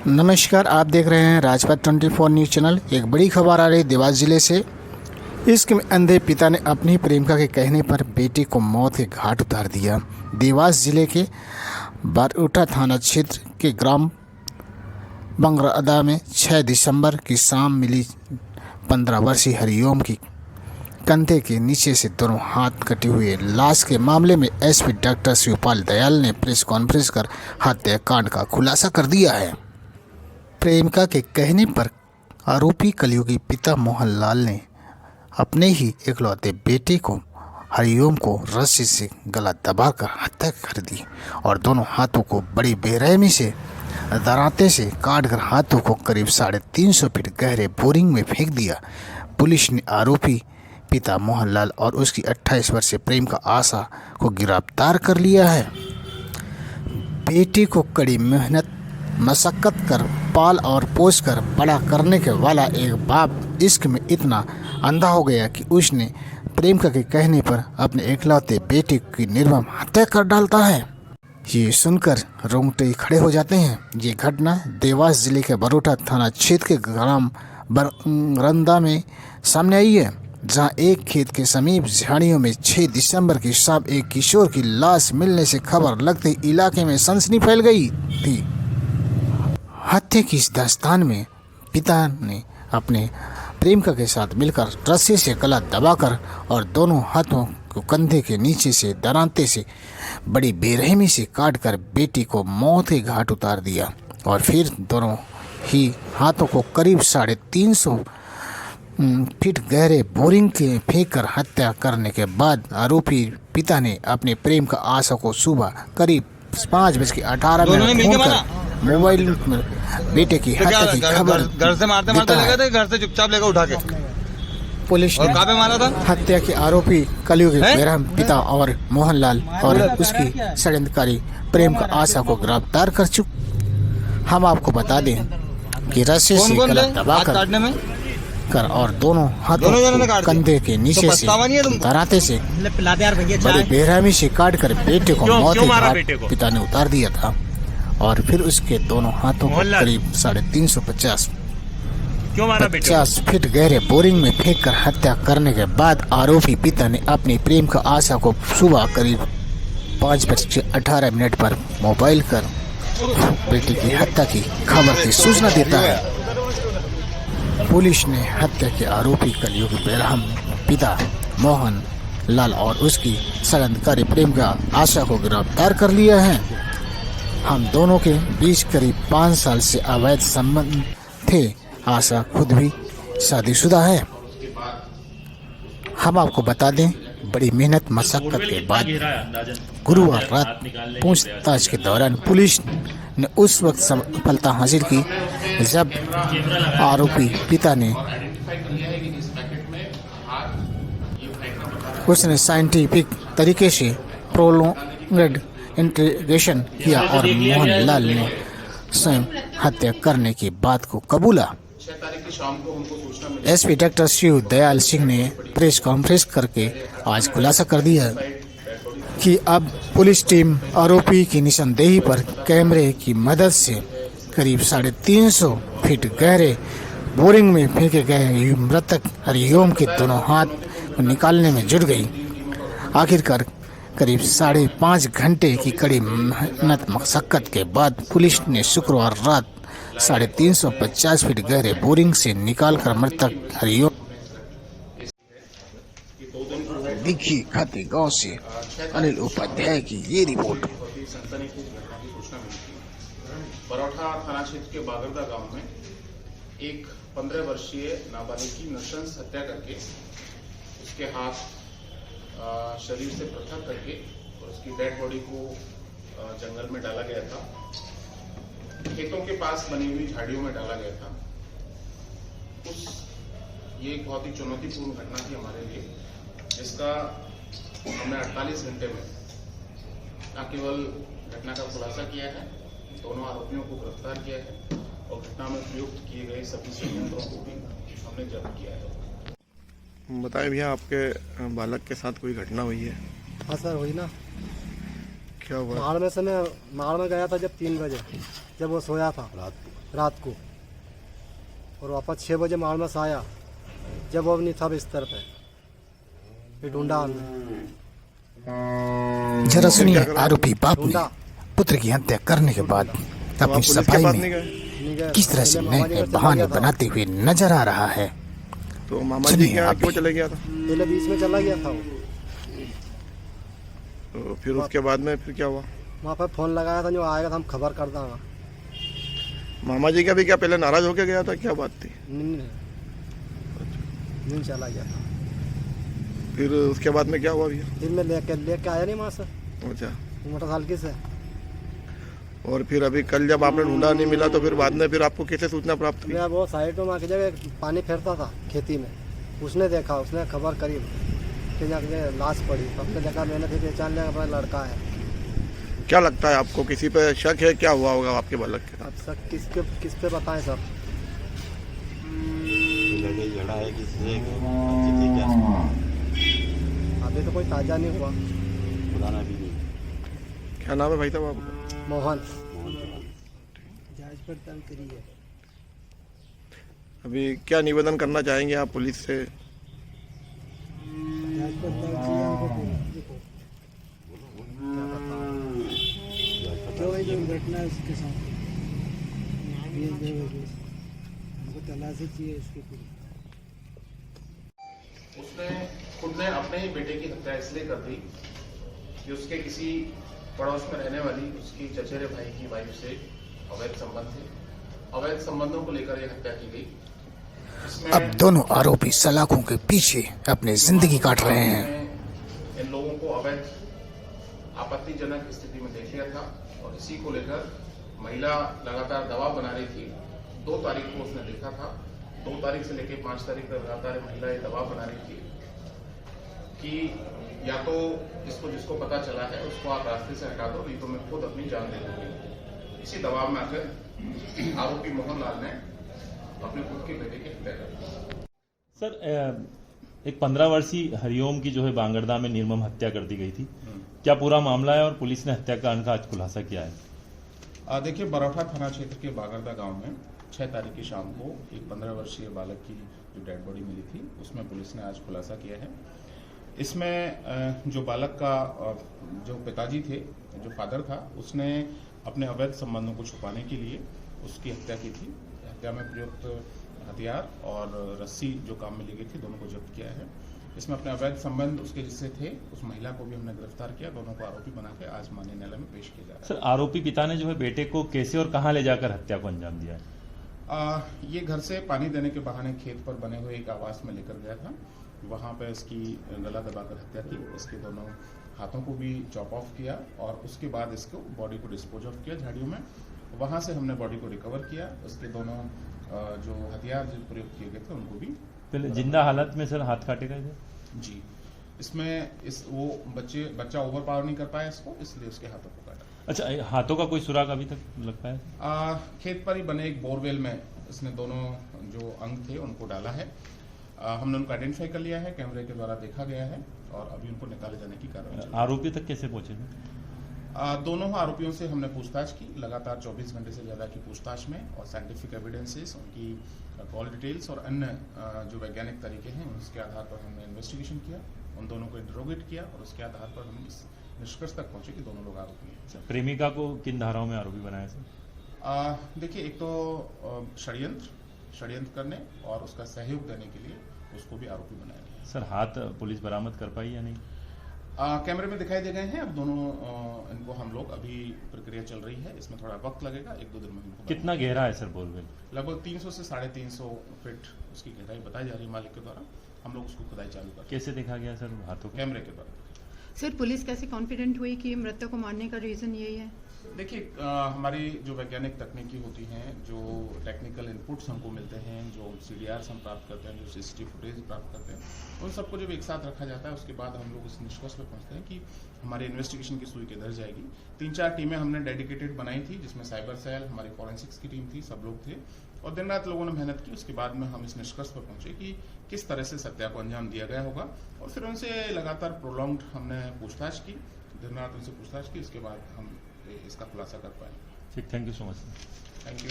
नमस्कार, आप देख रहे हैं राजपथ 24 न्यूज़ चैनल। एक बड़ी खबर आ रही देवास जिले से। इश्क में अंधे पिता ने अपनी प्रेमिका के कहने पर बेटे को मौत के घाट उतार दिया। देवास जिले के बारउठा थाना क्षेत्र के ग्राम बंगरदा में 6 दिसंबर की शाम मिली 15 वर्षीय हरिओम की कंधे के नीचे से दोनों हाथ कटे हुए लाश के मामले में एसपी डॉक्टर शिवपाल दयाल ने प्रेस कॉन्फ्रेंस कर हत्याकांड का खुलासा कर दिया है। प्रेमिका के कहने पर आरोपी कलयुगी पिता मोहनलाल ने अपने ही इकलौते बेटे को हरिओम को रस्सी से गला दबाकर हत्या कर दी और दोनों हाथों को बड़ी बेरहमी से दरांते से काटकर हाथों को करीब 350 फीट गहरे बोरिंग में फेंक दिया। पुलिस ने आरोपी पिता मोहनलाल और उसकी 28 वर्षीय प्रेमिका आशा को गिरफ्तार कर लिया है। बेटे को कड़ी मेहनत मशक्कत कर पाल और पोस कर बड़ा करने के वाला एक बाप इश्क में इतना अंधा हो गया कि उसने प्रेमिका के कहने पर अपने इकलौते बेटे की निर्मम हत्या कर डालता है। ये सुनकर रोंगटे खड़े हो जाते हैं। ये घटना देवास जिले के बारउठा थाना क्षेत्र के ग्राम बंगरदा में सामने आई है, जहां एक खेत के समीप झाड़ियों में 6 दिसंबर की शाम एक किशोर की लाश मिलने से खबर लगते ही इलाके में सनसनी फैल गई थी। हत्या की इस दास्तान में पिता ने अपने प्रेमिका के साथ मिलकर रस्सी से गला दबाकर और दोनों हाथों को कंधे के नीचे से दरांते से बड़ी बेरहमी से काटकर बेटी को मौत के घाट उतार दिया और फिर दोनों ही हाथों को करीब 350 फीट गहरे बोरिंग के फेंक कर हत्या करने के बाद आरोपी पिता ने अपने प्रेमिका आशा को सुबह करीब 5:18 फोन कर मोबाइल में बेटे की हत्या की खबर घर से मारते लेके गए, घर से चुपचाप लेकर उठा के पुलिस ने कहाँ मारा था? हत्या के आरोपी कलयुगी बेरहम पिता और मोहनलाल और उसकी षड्यंत्रकारी प्रेम का आशा को गिरफ्तार कर चुके। हम आपको बता दें कि रस्सी से गला दबाकर और दोनों हाथों कंधे के नीचे से दराते से बड़ी बेरहमी से काटकर बेटे को मौत के घाट पिता ने उतार दिया था और फिर उसके दोनों हाथों को करीब 350 फीट गहरे बोरिंग में फेंककर हत्या करने के बाद आरोपी पिता ने अपनी प्रेम का आशा को सुबह करीब 5:18 पर मोबाइल कर बेटी की हत्या की खबर की सूचना देता है। पुलिस ने हत्या के आरोपी कलयुगी बेरहम पिता मोहन लाल और उसकी षड्यंत्रकारी प्रेम का आशा को गिरफ्तार कर लिया है। हम दोनों के बीच करीब 5 साल से अवैध संबंध थे। आशा खुद भी शादीशुदा है। हम आपको बता दें, बड़ी मेहनत मशक्कत के बाद गुरुवार रात पूछताछ के दौरान पुलिस ने उस वक्त सफलता हासिल की जब आरोपी पिता ने उसने साइंटिफिक तरीके से प्रोलोंग्ड इंट्रोगेशन किया और मोहनलाल ने स्वयं हत्या करने की बात को कबूला। एसपी डॉक्टर शिव दयाल सिंह ने प्रेस कॉन्फ्रेंस करके आज खुलासा कर दिया कि अब पुलिस टीम आरोपी की निशानदेही पर कैमरे की मदद से करीब 350 फीट गहरे बोरिंग में फेंके गए मृतक हरिओम के दोनों हाथ को निकालने में जुट गई। आखिरकार करीब 5.5 घंटे की कड़ी मेहनत मशक्कत के बाद पुलिस ने शुक्रवार रात 350 फीट गहरे बोरिंग से निकालकर मृतक हरिओम दिखी खाती गांव से अनिल उपाध्याय की ये रिपोर्ट। बारउठा थाना क्षेत्र के बागरदा गांव में एक 15 वर्षीय नाबालिग की नृशंस हत्या करके उसके हाथ शरीर से पृथक करके और उसकी डेड बॉडी को जंगल में डाला गया था। खेतों के पास बनी हुई झाड़ियों में डाला गया था। ये एक बहुत ही चुनौतीपूर्ण घटना थी हमारे लिए, जिसका हमने 48 घंटे में न केवल घटना का खुलासा किया है, दोनों आरोपियों को गिरफ्तार किया है और घटना में प्रयुक्त किए गए सभी संयंत्रों को भी हमने जब्त किया है। बताएं भैया, आपके बालक के साथ कोई घटना हुई है? हाँ सर, हुई ना। क्या हुआ? माड़ में गया था जब 3 बजे जब वो सोया था रात को और वापस 6 बजे माल में से आया जब वो नहीं था बिस्तर पे फिर ढूंढा हमने। जरा सुनिए आरोपी बाप ने ढूंढा पुत्र की हत्या करने के बाद तो आप अपनी पुलिस के सफाई पास में नहीं गए? नहीं गए। किस तरह से पहले नए मामा जी नए घर चला बहाने गया था। बनाते हुए नजर आ रहा है। तो मामा जी सुनिए क्या आप क्यों भी। चले गया था? पहले बीच में चला गया था वो। तो फिर उसके बाद में फिर क्या हुआ? वहाँ पर फोन लगाया था जो आएगा तो हम खबर कर देंगे। मामा जी का भी क्या पहले नाराज होके गया था, क्या बात थी? नहीं चला गया था। फिर उसके बाद में क्या हुआ भैया? फिर मैं लेके आया नहीं वहाँ से अच्छा, मोटरसाइकिल से। और फिर अभी कल जब आपने ढूंढा नहीं मिला तो फिर बाद में फिर आपको कैसे सूचना प्राप्त हुई? मैं वो साइड में वहाँ की जगह पानी फेरता था खेती में, उसने देखा, उसने खबर करी कि जाके लाश पड़ी। तब से देखा मैंने, फिर पहचान लिया अपना लड़का है। क्या लगता है आपको, किसी पे शक है? क्या हुआ होगा आपके बालक के? अब सर किस पे बताएं सर? लगे झगड़ा है किससे अच्छी थी क्या? अभी तो कोई ताज़ा नहीं हुआ। पुराना भी नहीं। क्या नाम है भाई साहब आपका? मोहन जांच पड़ताल करी है। अभी क्या निवेदन करना चाहेंगे आप पुलिस से? जांच पड़ताल चाहिए हमको। क्या बताऊं, क्यों ये घटना इसके साथ हमको तलाशी चाहिए इसकी पूरी। उसने खुद ने अपने ही बेटे की हत्या इसलिए कर दी कि उसके किसी पड़ोस में रहने वाली उसकी चचेरे भाई की वाइफ से अवैध संबंध थे। अवैध संबंधों को लेकर यह हत्या की गई। इसमें अब दोनों आरोपी सलाखों के पीछे अपनी जिंदगी काट रहे हैं। इन लोगों को अवैध आपत्तिजनक स्थिति में देख लिया था और इसी को लेकर महिला लगातार दबाव बना रही थी। 2 तारीख को उसने देखा था। 2 तारीख से लेकर 5 तारीख तक लगातार महिला ये दबाव बना रही थी कि या तो इसको जिसको पता चला है उसको आप रास्ते से हटा दो, नहीं तो मैं खुद अपनी जान दे दूंगी। इसी दबाव में आकर आरोपी मोहनलाल ने अपने खुद के बेटे की हत्या कर दी। सर, एक 15 वर्षीय हरिओम की जो है बांगरदा में निर्मम हत्या कर दी गई थी। क्या पूरा मामला है और पुलिस ने हत्याकांड का आज खुलासा किया है? देखिए, बरौठा थाना क्षेत्र के बागरदा गांव में 6 तारीख की शाम को एक 15 वर्षीय बालक की जो डेड बॉडी मिली थी उसमें पुलिस ने आज खुलासा किया है। इसमें जो बालक का जो पिताजी थे, जो फादर था, उसने अपने अवैध संबंधों को छुपाने के लिए उसकी हत्या की थी। हत्या में प्रयुक्त हथियार और रस्सी जो काम में ली गई थी दोनों को जब्त किया है। इसमें अपने अवैध संबंध उसके जिससे थे उस महिला को भी हमने गिरफ्तार किया। दोनों को आरोपी बना के आज माननीय न्यायालय में पेश किया जा रहा है। सर, आरोपी पिता ने जो है बेटे को कैसे और कहां ले जाकर हत्या को अंजाम दिया है? ये घर से पानी देने के बहाने खेत पर बने हुए एक आवास में लेकर गया था। वहां पर इसकी गला दबाकर हत्या की। इसके दोनों हाथों को भी चॉप ऑफ किया और उसके बाद इसको बॉडी को डिस्पोज ऑफ किया झाड़ियों में। वहां से हमने बॉडी को रिकवर किया। उसके दोनों जो हथियार जो प्रयोग किए गए थे उनको भी पहले जिंदा हालत में सर हाथ काटे गए थे। जी, इसमें वो बच्चा ओवर पावर नहीं कर पाया इसको, इसलिए उसके हाथों को काटा। अच्छा, हाथों का कोई सुराग अभी तक लग पाया? खेत पर ही बने एक बोरवेल में इसने दोनों जो अंग थे उनको डाला है। हमने उनको आइडेंटिफाई कर लिया है, कैमरे के द्वारा देखा गया है और अभी उनको निकाले जाने की कार्रवाई चल रही है। आरोपी तक कैसे पहुंचे थे? दोनों आरोपियों से हमने पूछताछ की, लगातार 24 घंटे से ज़्यादा की पूछताछ में, और साइंटिफिक एविडेंसेस, उनकी कॉल डिटेल्स और अन्य जो वैज्ञानिक तरीके हैं उसके आधार पर हमने इन्वेस्टिगेशन किया, उन दोनों को इंटरोगेट किया और उसके आधार पर हम इस निष्कर्ष तक पहुंचे कि दोनों लोग आरोपी हैं। प्रेमिका को किन धाराओं में आरोपी बनाया सर? देखिए, एक तो षड्यंत्र करने और उसका सहयोग देने के लिए उसको भी आरोपी बनाया गया। सर, हाथ पुलिस बरामद कर पाई या नहीं? कैमरे में दिखाई दे गए हैं। अब दोनों इनको हम लोग, अभी प्रक्रिया चल रही है, इसमें थोड़ा वक्त लगेगा, 1-2 दिन में इनको। कितना गहरा है सर बोरवेल? लगभग 300 से 350 फीट उसकी गहराई बताई जा रही है मालिक के द्वारा। हम लोग उसको खुदाई चालू कर। कैसे देखा गया सर हाथों को? कैमरे के द्वारा। सर, पुलिस कैसे कॉन्फिडेंट हुई कि मृतक को मारने का रीजन यही है? देखिए, हमारी जो वैज्ञानिक तकनीकी होती हैं, जो टेक्निकल इनपुट्स हमको मिलते हैं, जो CDRs हम प्राप्त करते हैं, जो CCTV फुटेज प्राप्त करते हैं, उन सबको जब एक साथ रखा जाता है उसके बाद हम लोग इस निष्कर्ष पर पहुंचते हैं कि हमारी इन्वेस्टिगेशन की सुई किधर जाएगी। 3-4 टीमें हमने डेडिकेटेड बनाई थी, जिसमें साइबर सेल, हमारी फॉरेंसिक्स की टीम थी, सब लोग थे और दिन रात लोगों ने मेहनत की। उसके बाद में हम इस निष्कर्ष पर पहुंचे कि किस तरह से हत्या को अंजाम दिया गया होगा और फिर उनसे लगातार प्रोलॉन्ग्ड हमने पूछताछ की, दिन रात उनसे पूछताछ की। इसके बाद हम इसका खुलासा कर पाए। ठीक, thank you so much. Thank you.